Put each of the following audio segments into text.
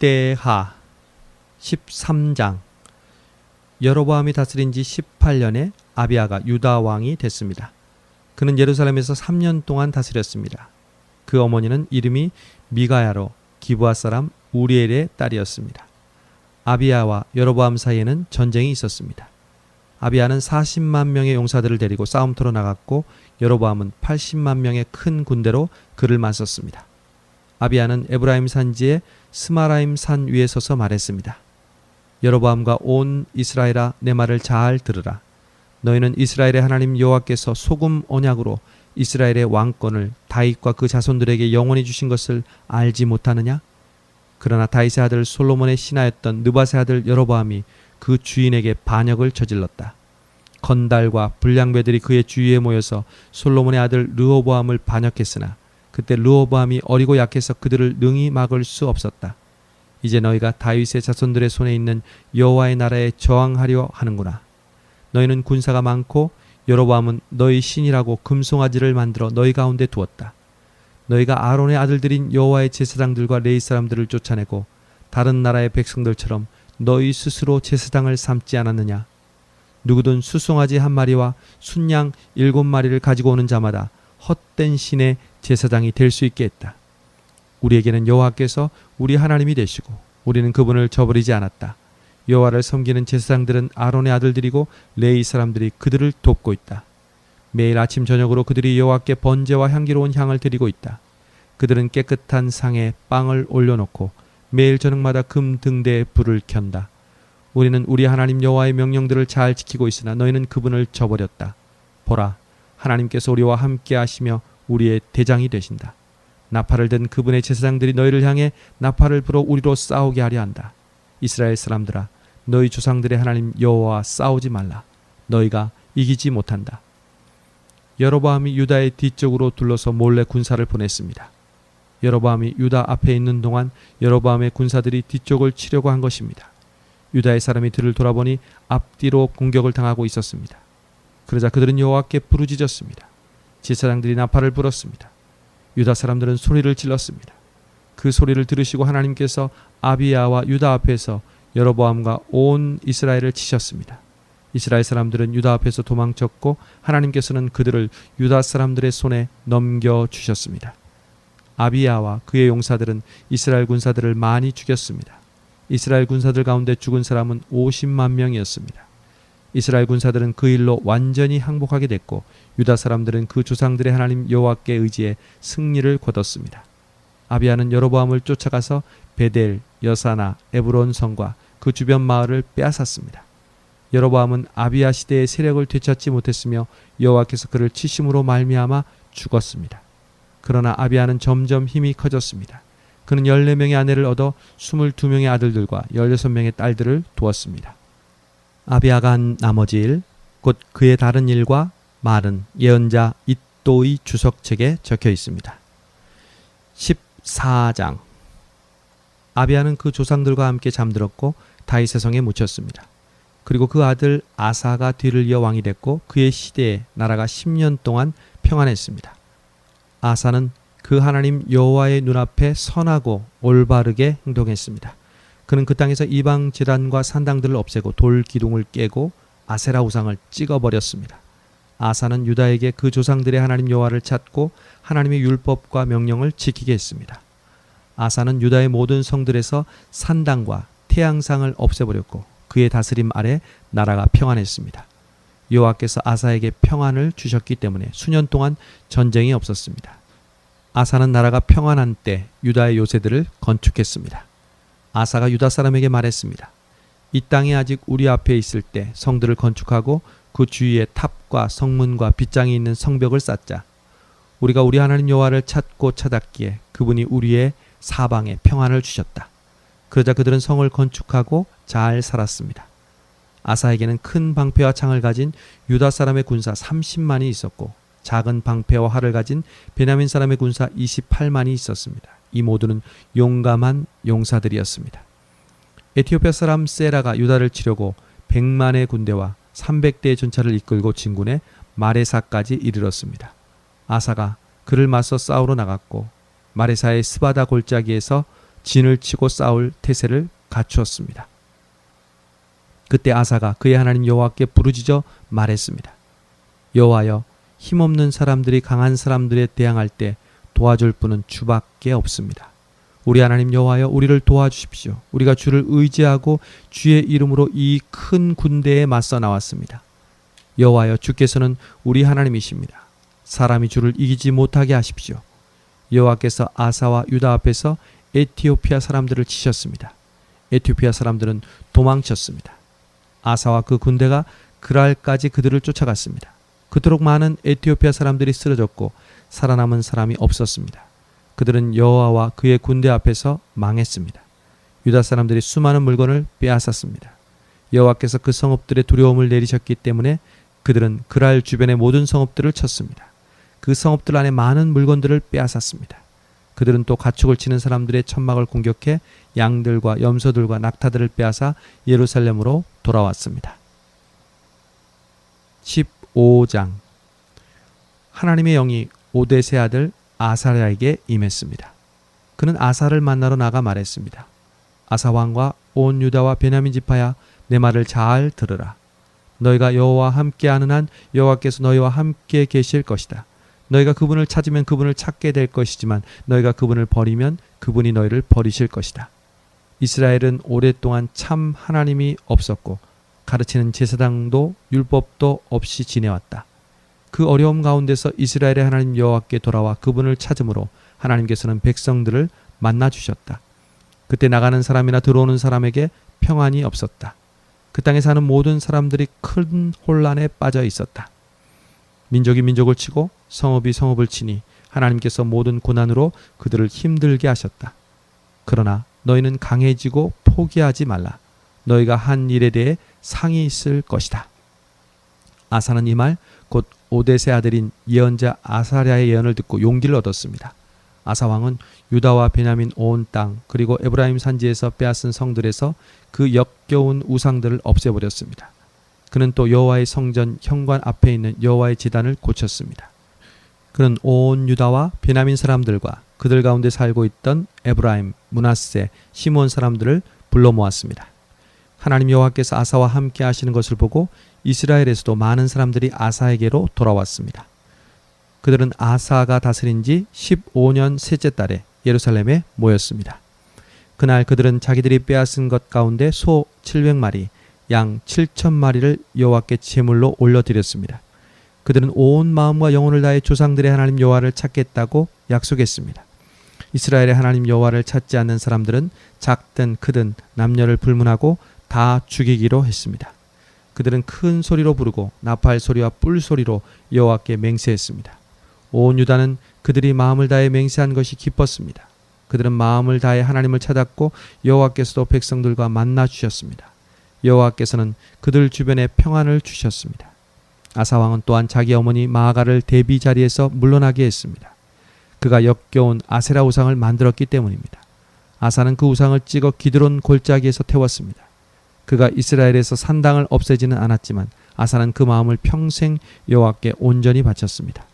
역대하 13장. 여로보암이 다스린 지 18년에 아비야가 유다 왕이 됐습니다. 그는 예루살렘에서 3년 동안 다스렸습니다. 그 어머니는 이름이 미가야로 기브아 사람 우리엘의 딸이었습니다. 아비야와 여로보암 사이에는 전쟁이 있었습니다. 아비야는 40만 명의 용사들을 데리고 싸움터로 나갔고 여로보암은 80만 명의 큰 군대로 그를 맞섰습니다. 아비야는 에브라임 산지의 스마라임 산 위에 서서 말했습니다. 여로보암과 온 이스라엘아, 내 말을 잘 들으라. 너희는 이스라엘의 하나님 여호와께서 소금 언약으로 이스라엘의 왕권을 다윗과 그 자손들에게 영원히 주신 것을 알지 못하느냐? 그러나 다윗의 아들 솔로몬의 신하였던 느밧의 아들 여로보암이 그 주인에게 반역을 저질렀다. 건달과 불량배들이 그의 주위에 모여서 솔로몬의 아들 르호보암을 반역했으나 그때 르호보암이 어리고 약해서 그들을 능히 막을 수 없었다. 이제 너희가 다윗의 자손들의 손에 있는 여호와의 나라에 저항하려 하는구나. 너희는 군사가 많고 여로보암은 너희 신이라고 금송아지를 만들어 너희 가운데 두었다. 너희가 아론의 아들들인 여호와의 제사장들과 레위 사람들을 쫓아내고 다른 나라의 백성들처럼 너희 스스로 제사장을 삼지 않았느냐? 누구든 수송아지 한 마리와 순양 7마리를 가지고 오는 자마다 헛된 신의 제사장이 될 수 있게 했다. 우리에게는 여호와께서 우리 하나님이 되시고 우리는 그분을 저버리지 않았다. 여호와를 섬기는 제사장들은 아론의 아들들이고 레위 사람들이 그들을 돕고 있다. 매일 아침 저녁으로 그들이 여호와께 번제와 향기로운 향을 드리고 있다. 그들은 깨끗한 상에 빵을 올려놓고 매일 저녁마다 금 등대에 불을 켠다. 우리는 우리 하나님 여호와의 명령들을 잘 지키고 있으나 너희는 그분을 저버렸다. 보라, 하나님께서 우리와 함께 하시며 우리의 대장이 되신다. 나팔을 든 그분의 제사장들이 너희를 향해 나팔을 불어 우리로 싸우게 하려 한다. 이스라엘 사람들아, 너희 조상들의 하나님 여호와와 싸우지 말라. 너희가 이기지 못한다. 여로보암이 유다의 뒤쪽으로 둘러서 몰래 군사를 보냈습니다. 여로보암이 유다 앞에 있는 동안 여로보암의 군사들이 뒤쪽을 치려고 한 것입니다. 유다의 사람이 뒤를 돌아보니 앞뒤로 공격을 당하고 있었습니다. 그러자 그들은 여호와께 부르짖었습니다. 제사장들이 나팔을 불었습니다. 유다 사람들은 소리를 질렀습니다. 그 소리를 들으시고 하나님께서 아비야와 유다 앞에서 여로보암과 온 이스라엘을 치셨습니다. 이스라엘 사람들은 유다 앞에서 도망쳤고 하나님께서는 그들을 유다 사람들의 손에 넘겨주셨습니다. 아비야와 그의 용사들은 이스라엘 군사들을 많이 죽였습니다. 이스라엘 군사들 가운데 죽은 사람은 50만 명이었습니다. 이스라엘 군사들은 그 일로 완전히 항복하게 됐고 유다 사람들은 그 조상들의 하나님 여호와께 의지해 승리를 거뒀습니다. 아비야는 여로보암을 쫓아가서 베델, 여사나, 에브론 성과 그 주변 마을을 빼앗았습니다. 여로보암은 아비야 시대의 세력을 되찾지 못했으며 여호와께서 그를 치심으로 말미암아 죽었습니다. 그러나 아비야는 점점 힘이 커졌습니다. 그는 14명의 아내를 얻어 22명의 아들들과 16명의 딸들을 두었습니다. 아비야가 한 나머지 일, 곧 그의 다른 일과 말은 예언자 이도의 주석책에 적혀 있습니다. 14장. 아비야는 그 조상들과 함께 잠들었고 다윗의 성에 묻혔습니다. 그리고 그 아들 아사가 뒤를 이어 왕이 됐고 그의 시대에 나라가 10년 동안 평안했습니다. 아사는 그 하나님 여호와의 눈앞에 선하고 올바르게 행동했습니다. 그는 그 땅에서 이방 제단과 산당들을 없애고 돌 기둥을 깨고 아세라 우상을 찍어버렸습니다. 아사는 유다에게 그 조상들의 하나님 여호와를 찾고 하나님의 율법과 명령을 지키게 했습니다. 아사는 유다의 모든 성들에서 산당과 태양상을 없애버렸고 그의 다스림 아래 나라가 평안했습니다. 여호와께서 아사에게 평안을 주셨기 때문에 수년 동안 전쟁이 없었습니다. 아사는 나라가 평안한 때 유다의 요새들을 건축했습니다. 아사가 유다 사람에게 말했습니다. 이 땅이 아직 우리 앞에 있을 때 성들을 건축하고 그 주위에 탑과 성문과 빗장이 있는 성벽을 쌓자. 우리가 우리 하나님 여호와를 찾고 찾았기에 그분이 우리의 사방에 평안을 주셨다. 그러자 그들은 성을 건축하고 잘 살았습니다. 아사에게는 큰 방패와 창을 가진 유다 사람의 군사 30만이 있었고 작은 방패와 활을 가진 베냐민 사람의 군사 28만이 있었습니다. 이 모두는 용감한 용사들이었습니다. 에티오피아 사람 세라가 유다를 치려고 100만의 군대와 300대의 전차를 이끌고 진군해 마레사까지 이르렀습니다. 아사가 그를 맞서 싸우러 나갔고 마레사의 스바다 골짜기에서 진을 치고 싸울 태세를 갖추었습니다. 그때 아사가 그의 하나님 여호와께 부르짖어 말했습니다. 여호와여, 힘없는 사람들이 강한 사람들에 대항할 때 도와줄 분은 주밖에 없습니다. 우리 하나님 여호와여, 우리를 도와주십시오. 우리가 주를 의지하고 주의 이름으로 이 큰 군대에 맞서 나왔습니다. 여호와여, 주께서는 우리 하나님이십니다. 사람이 주를 이기지 못하게 하십시오. 여호와께서 아사와 유다 앞에서 에티오피아 사람들을 치셨습니다. 에티오피아 사람들은 도망쳤습니다. 아사와 그 군대가 그랄까지 그들을 쫓아갔습니다. 그토록 많은 에티오피아 사람들이 쓰러졌고 살아남은 사람이 없었습니다. 그들은 여호와와 그의 군대 앞에서 망했습니다. 유다 사람들이 수많은 물건을 빼앗았습니다. 여호와께서 그 성읍들의 두려움을 내리셨기 때문에 그들은 그랄 주변의 모든 성읍들을 쳤습니다. 그 성읍들 안에 많은 물건들을 빼앗았습니다. 그들은 또 가축을 치는 사람들의 천막을 공격해 양들과 염소들과 낙타들을 빼앗아 예루살렘으로 돌아왔습니다. 15장. 하나님의 영이 오뎃의 아들 아사랴에게 임했습니다. 그는 아사를 만나러 나가 말했습니다. 아사 왕과 온 유다와 베냐민 지파야, 내 말을 잘 들으라. 너희가 여호와와 함께하는 한 여호와께서 너희와 함께 계실 것이다. 너희가 그분을 찾으면 그분을 찾게 될 것이지만 너희가 그분을 버리면 그분이 너희를 버리실 것이다. 이스라엘은 오랫동안 참 하나님이 없었고 가르치는 제사장도 율법도 없이 지내왔다. 그 어려움 가운데서 이스라엘의 하나님 여호와께 돌아와 그분을 찾음으로 하나님께서는 백성들을 만나 주셨다. 그때 나가는 사람이나 들어오는 사람에게 평안이 없었다. 그 땅에 사는 모든 사람들이 큰 혼란에 빠져 있었다. 민족이 민족을 치고 성읍이 성읍을 치니 하나님께서 모든 고난으로 그들을 힘들게 하셨다. 그러나 너희는 강해지고 포기하지 말라. 너희가 한 일에 대해 상이 있을 것이다. 아사는 이 말 곧 오뎃의 아들인 예언자 아사랴의 예언을 듣고 용기를 얻었습니다. 아사 왕은 유다와 베냐민 온 땅 그리고 에브라임 산지에서 빼앗은 성들에서 그 역겨운 우상들을 없애버렸습니다. 그는 또 여호와의 성전 현관 앞에 있는 여호와의 제단을 고쳤습니다. 그는 온 유다와 베냐민 사람들과 그들 가운데 살고 있던 에브라임, 므낫세, 시몬 사람들을 불러 모았습니다. 하나님 여호와께서 아사와 함께 하시는 것을 보고 이스라엘에서도 많은 사람들이 아사에게로 돌아왔습니다. 그들은 아사가 다스린 지 15년 셋째 달에 예루살렘에 모였습니다. 그날 그들은 자기들이 빼앗은 것 가운데 소 700마리, 양 7,000마리를 여호와께 제물로 올려드렸습니다. 그들은 온 마음과 영혼을 다해 조상들의 하나님 여호와를 찾겠다고 약속했습니다. 이스라엘의 하나님 여호와를 찾지 않는 사람들은 작든 크든 남녀를 불문하고 다 죽이기로 했습니다. 그들은 큰 소리로 부르고 나팔 소리와 뿔 소리로 여호와께 맹세했습니다. 온 유다는 그들이 마음을 다해 맹세한 것이 기뻤습니다. 그들은 마음을 다해 하나님을 찾았고 여호와께서도 백성들과 만나 주셨습니다. 여호와께서는 그들 주변에 평안을 주셨습니다. 아사 왕은 또한 자기 어머니 마아가를 대비 자리에서 물러나게 했습니다. 그가 역겨운 아세라 우상을 만들었기 때문입니다. 아사는 그 우상을 찍어 기드론 골짜기에서 태웠습니다. 그가 이스라엘에서 산당을 없애지는 않았지만 아사는 그 마음을 평생 여호와께 온전히 바쳤습니다.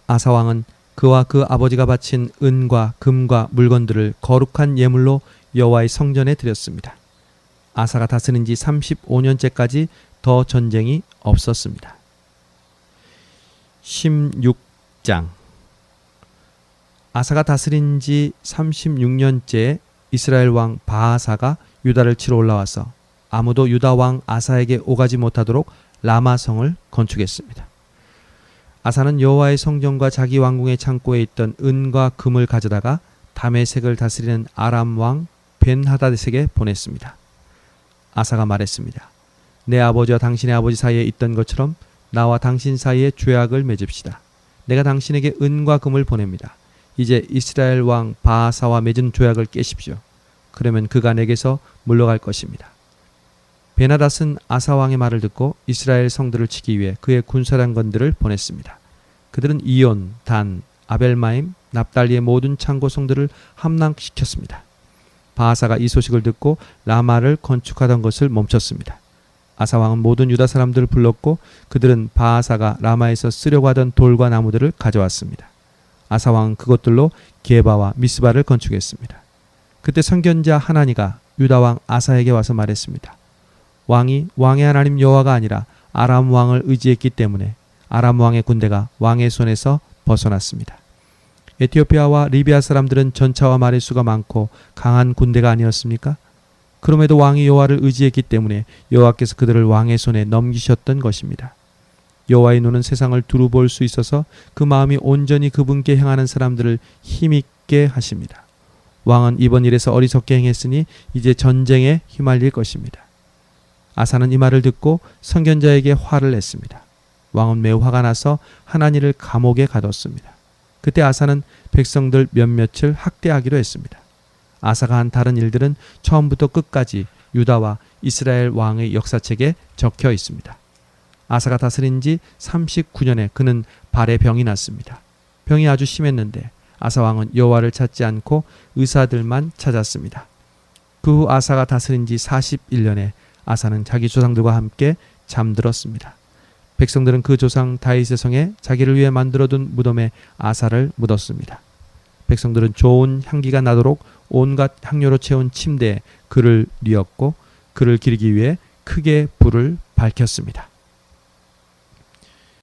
아사 왕은 그와 그 아버지가 바친 은과 금과 물건들을 거룩한 예물로 여호와의 성전에 드렸습니다. 아사가 다스린 지 35년째까지 더 전쟁이 없었습니다. 16장. 아사가 다스린 지 36년째에 이스라엘 왕 바아사가 유다를 치러 올라와서 아무도 유다 왕 아사에게 오가지 못하도록 라마성을 건축했습니다. 아사는 여호와의 성전과 자기 왕궁의 창고에 있던 은과 금을 가져다가 다메섹을 다스리는 아람 왕 벤하닷에게 보냈습니다. 아사가 말했습니다. 내 아버지와 당신의 아버지 사이에 있던 것처럼 나와 당신 사이에 죄악을 맺읍시다. 내가 당신에게 은과 금을 보냅니다. 이제 이스라엘 왕 바아사와 맺은 죄악을 깨십시오. 그러면 그가 내게서 물러갈 것입니다. 베나닷은 아사 왕의 말을 듣고 이스라엘 성들을 치기 위해 그의 군사단관들을 보냈습니다. 그들은 이온, 단, 아벨마임, 납달리의 모든 창고 성들을 함락시켰습니다. 바아사가 이 소식을 듣고 라마를 건축하던 것을 멈췄습니다. 아사 왕은 모든 유다 사람들을 불렀고 그들은 바아사가 라마에서 쓰려고 하던 돌과 나무들을 가져왔습니다. 아사 왕은 그것들로 게바와 미스바를 건축했습니다. 그때 선견자 하나니가 유다 왕 아사에게 와서 말했습니다. 왕이 왕의 하나님 여호와가 아니라 아람 왕을 의지했기 때문에 아람 왕의 군대가 왕의 손에서 벗어났습니다. 에티오피아와 리비아 사람들은 전차와 말의 수가 많고 강한 군대가 아니었습니까? 그럼에도 왕이 여호와를 의지했기 때문에 여호와께서 그들을 왕의 손에 넘기셨던 것입니다. 여호와의 눈은 세상을 두루 볼 수 있어서 그 마음이 온전히 그분께 향하는 사람들을 힘있게 하십니다. 왕은 이번 일에서 어리석게 행했으니 이제 전쟁에 휘말릴 것입니다. 아사는 이 말을 듣고 선견자에게 화를 냈습니다. 왕은 매우 화가 나서 하나니를 감옥에 가뒀습니다. 그때 아사는 백성들 몇몇을 학대하기로 했습니다. 아사가 한 다른 일들은 처음부터 끝까지 유다와 이스라엘 왕의 역사책에 적혀 있습니다. 아사가 다스린 지 39년에 그는 발에 병이 났습니다. 병이 아주 심했는데 아사 왕은 여호와를 찾지 않고 의사들만 찾았습니다. 그 후 아사가 다스린 지 41년에 아사는 자기 조상들과 함께 잠들었습니다. 백성들은 그 조상 다윗의 성에 자기를 위해 만들어둔 무덤에 아사를 묻었습니다. 백성들은 좋은 향기가 나도록 온갖 향료로 채운 침대에 그를 뉘었고 그를 기리기 위해 크게 불을 밝혔습니다.